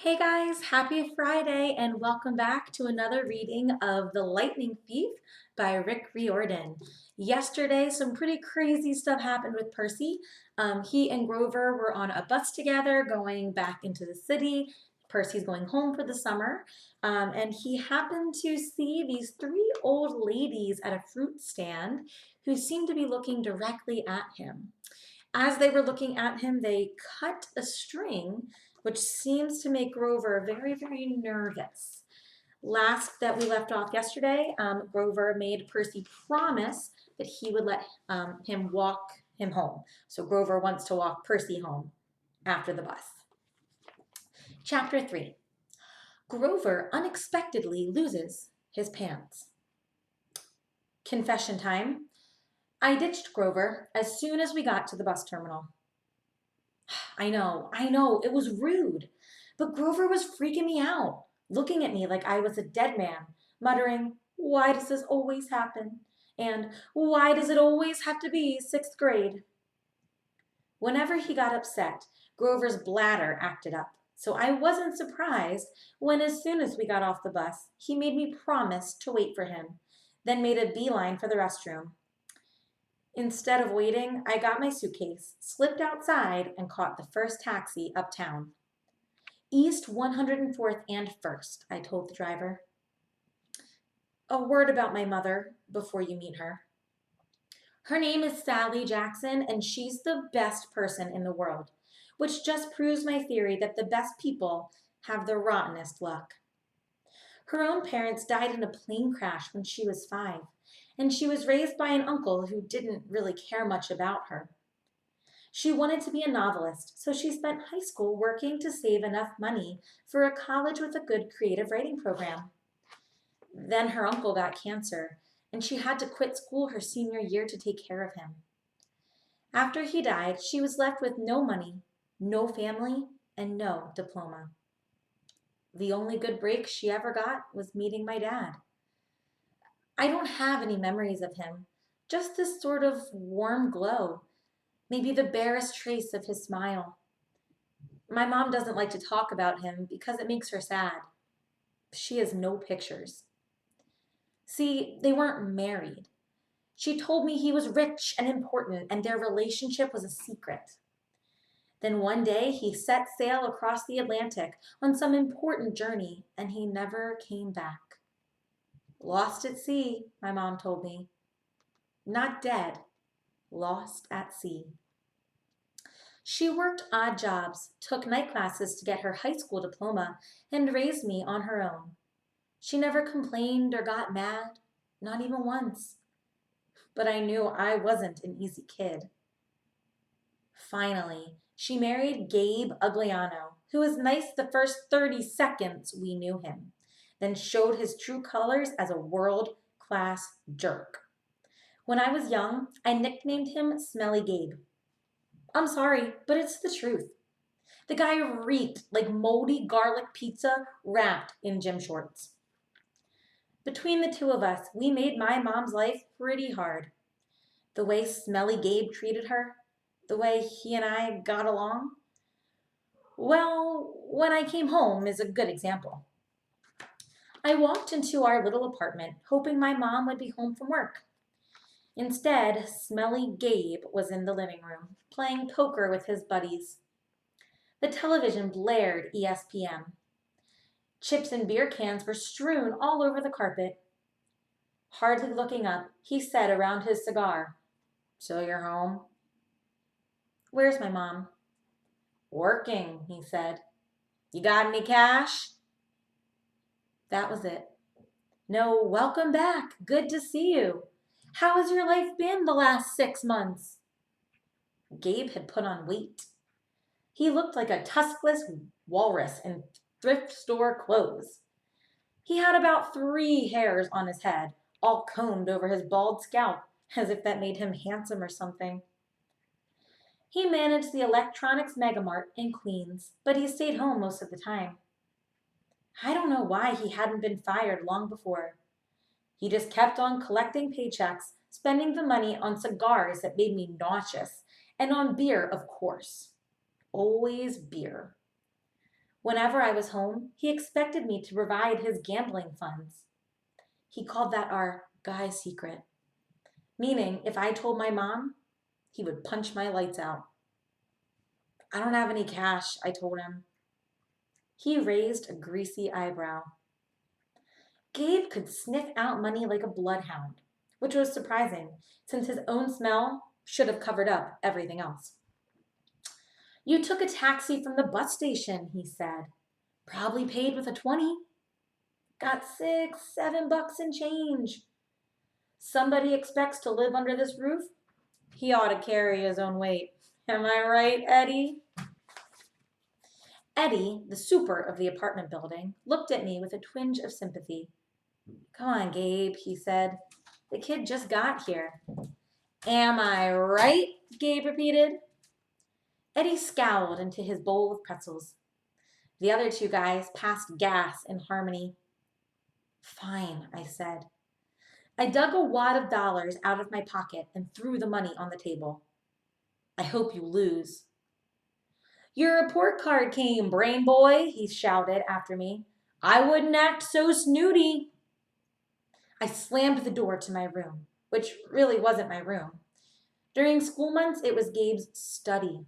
Hey guys, happy Friday and welcome back to another reading of The Lightning Thief by Rick Riordan. Yesterday, some pretty crazy stuff happened with Percy. He and Grover were on a bus together going back into the city. Percy's going home for the summer, and he happened to see these three old ladies at a fruit stand who seemed to be looking directly at him. As they were looking at him, they cut a string, which seems to make Grover very, very nervous. Last that we left off yesterday, Grover made Percy promise that he would let him walk him home. So Grover wants to walk Percy home after the bus. Chapter 3. Grover unexpectedly loses his pants. Confession time. I ditched Grover as soon as we got to the bus terminal. I know, it was rude. But Grover was freaking me out, looking at me like I was a dead man, muttering, "Why does this always happen?" And "Why does it always have to be sixth grade?" Whenever he got upset, Grover's bladder acted up. So I wasn't surprised when, as soon as we got off the bus, he made me promise to wait for him, then made a beeline for the restroom. Instead of waiting, I got my suitcase, slipped outside, and caught the first taxi uptown. East 104th and 1st, I told the driver. A word about my mother before you meet her. Her name is Sally Jackson, and she's the best person in the world, which just proves my theory that the best people have the rottenest luck. Her own parents died in a plane crash when she was 5, and she was raised by an uncle who didn't really care much about her. She wanted to be a novelist, so she spent high school working to save enough money for a college with a good creative writing program. Then her uncle got cancer, and she had to quit school her senior year to take care of him. After he died, she was left with no money, no family, and no diploma. The only good break she ever got was meeting my dad. I don't have any memories of him, just this sort of warm glow, maybe the barest trace of his smile. My mom doesn't like to talk about him because it makes her sad. She has no pictures. See, they weren't married. She told me he was rich and important and their relationship was a secret. Then one day he set sail across the Atlantic on some important journey and he never came back. Lost at sea, my mom told me. Not dead, lost at sea. She worked odd jobs, took night classes to get her high school diploma, and raised me on her own. She never complained or got mad, not even once. But I knew I wasn't an easy kid. Finally, she married Gabe Ugliano, who was nice the first 30 seconds we knew him, then showed his true colors as a world-class jerk. When I was young, I nicknamed him Smelly Gabe. I'm sorry, but it's the truth. The guy reeked like moldy garlic pizza wrapped in gym shorts. Between the two of us, we made my mom's life pretty hard. The way Smelly Gabe treated her, the way he and I got along. Well, when I came home is a good example. I walked into our little apartment hoping my mom would be home from work. Instead, Smelly Gabe was in the living room, playing poker with his buddies. The television blared ESPN. Chips and beer cans were strewn all over the carpet. Hardly looking up, he said around his cigar, "So you're home?" "Where's my mom?" "Working," he said. "You got any cash?" That was it. No, welcome back. Good to see you. How has your life been the last 6 months? Gabe had put on weight. He looked like a tuskless walrus in thrift store clothes. He had about 3 hairs on his head, all combed over his bald scalp, as if that made him handsome or something. He managed the electronics megamart in Queens, but he stayed home most of the time. I don't know why he hadn't been fired long before. He just kept on collecting paychecks, spending the money on cigars that made me nauseous, and on beer, of course. Always beer. Whenever I was home, he expected me to provide his gambling funds. He called that our guy secret, meaning if I told my mom, he would punch my lights out. I don't have any cash, I told him. He raised a greasy eyebrow. Gabe could sniff out money like a bloodhound, which was surprising, since his own smell should have covered up everything else. You took a taxi from the bus station, he said. Probably paid with a 20. Got 6, $7 in change. Somebody expects to live under this roof? He ought to carry his own weight. Am I right, Eddie? Eddie, the super of the apartment building, looked at me with a twinge of sympathy. Come on, Gabe, he said. The kid just got here. Am I right? Gabe repeated. Eddie scowled into his bowl of pretzels. The other two guys passed gas in harmony. Fine, I said. I dug a wad of dollars out of my pocket and threw the money on the table. I hope you lose. Your report card came, brain boy, he shouted after me. I wouldn't act so snooty. I slammed the door to my room, which really wasn't my room. During school months, it was Gabe's study.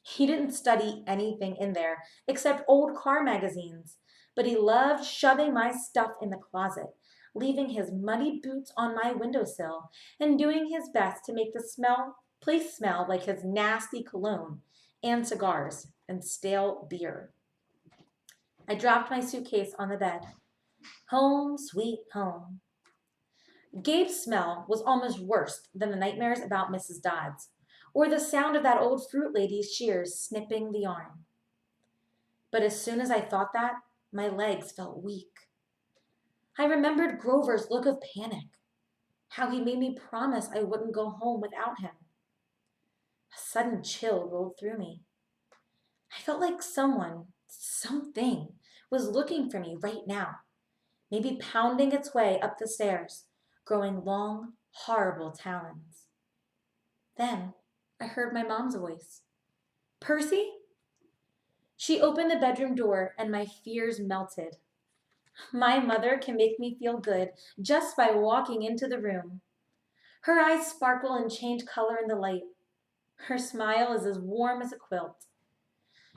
He didn't study anything in there except old car magazines, but he loved shoving my stuff in the closet, leaving his muddy boots on my windowsill, and doing his best to make the place smell like his nasty cologne and cigars and stale beer. I dropped my suitcase on the bed. Home, sweet home. Gabe's smell was almost worse than the nightmares about Mrs. Dodds, or the sound of that old fruit lady's shears snipping the yarn. But as soon as I thought that, my legs felt weak. I remembered Grover's look of panic, how he made me promise I wouldn't go home without him. A sudden chill rolled through me. I felt like something, was looking for me right now, maybe pounding its way up the stairs, growing long, horrible talons. Then I heard my mom's voice. Percy? She opened the bedroom door and my fears melted. My mother can make me feel good just by walking into the room. Her eyes sparkle and change color in the light. Her smile is as warm as a quilt.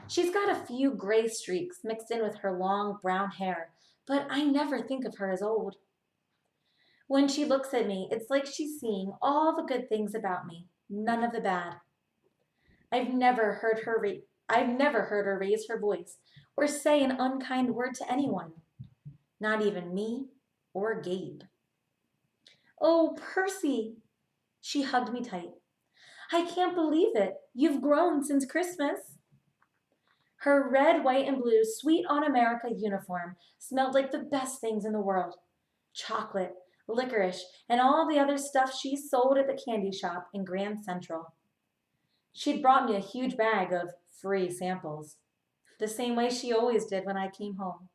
She's got a few gray streaks mixed in with her long brown hair, but I never think of her as old. When she looks at me, it's like she's seeing all the good things about me, none of the bad. I've never heard her raise her voice or say an unkind word to anyone, not even me or Gabe. Oh, Percy! She hugged me tight. I can't believe it. You've grown since Christmas. Her red, white, and blue Sweet on America uniform smelled like the best things in the world. Chocolate, licorice, and all the other stuff she sold at the candy shop in Grand Central. She'd brought me a huge bag of free samples, the same way she always did when I came home.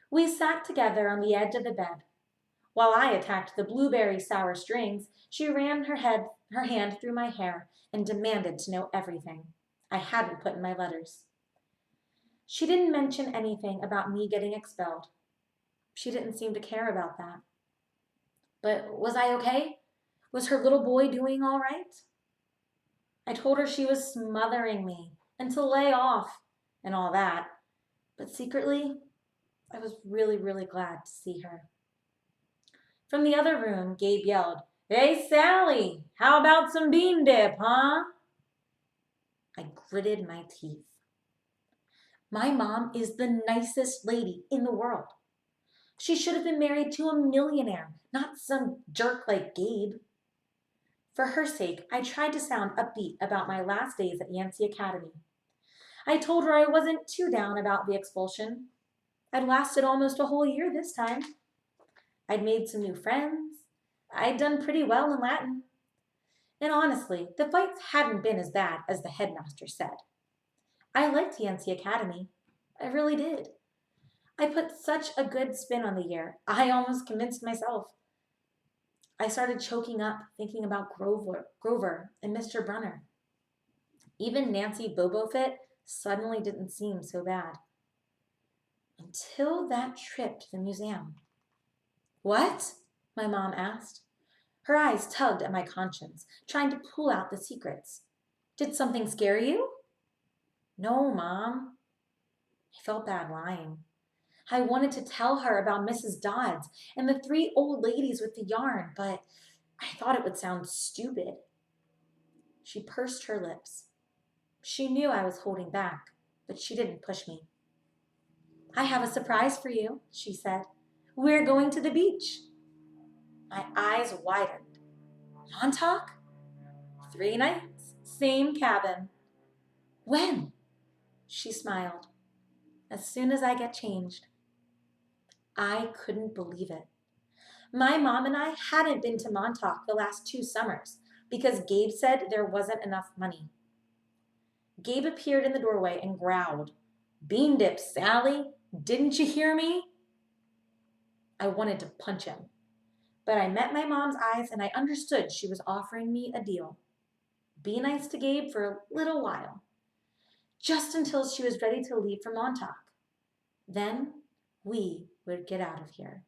We sat together on the edge of the bed. While I attacked the blueberry sour strings, she ran her hand through my hair and demanded to know everything I hadn't put in my letters. She didn't mention anything about me getting expelled. She didn't seem to care about that. But was I okay? Was her little boy doing all right? I told her she was smothering me and to lay off and all that. But secretly, I was really, really glad to see her. From the other room, Gabe yelled, Hey, Sally, how about some bean dip, huh? I gritted my teeth. My mom is the nicest lady in the world. She should have been married to a millionaire, not some jerk like Gabe. For her sake, I tried to sound upbeat about my last days at Yancey Academy. I told her I wasn't too down about the expulsion. I'd lasted almost a whole year this time. I'd made some new friends. I'd done pretty well in Latin. And honestly, the fights hadn't been as bad as the headmaster said. I liked Yancey Academy. I really did. I put such a good spin on the year, I almost convinced myself. I started choking up thinking about Grover and Mr. Brunner. Even Nancy Bobofit suddenly didn't seem so bad. Until that trip to the museum. What? My mom asked. Her eyes tugged at my conscience, trying to pull out the secrets. Did something scare you? No, Mom. I felt bad lying. I wanted to tell her about Mrs. Dodds and the three old ladies with the yarn, but I thought it would sound stupid. She pursed her lips. She knew I was holding back, but she didn't push me. I have a surprise for you, she said. We're going to the beach. My eyes widened. Montauk? 3 nights, same cabin. When? She smiled. As soon as I get changed. I couldn't believe it. My mom and I hadn't been to Montauk the last 2 summers because Gabe said there wasn't enough money. Gabe appeared in the doorway and growled, Bean dip, Sally, didn't you hear me? I wanted to punch him, but I met my mom's eyes and I understood she was offering me a deal. Be nice to Gabe for a little while, just until she was ready to leave for Montauk. Then we would get out of here.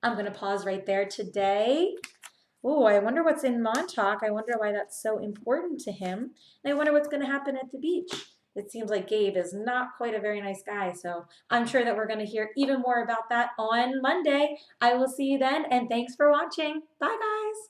I'm going to pause right there today. Oh, I wonder what's in Montauk. I wonder why that's so important to him. And I wonder what's going to happen at the beach. It seems like Gabe is not quite a very nice guy, so I'm sure that we're going to hear even more about that on Monday. I will see you then, and thanks for watching. Bye, guys.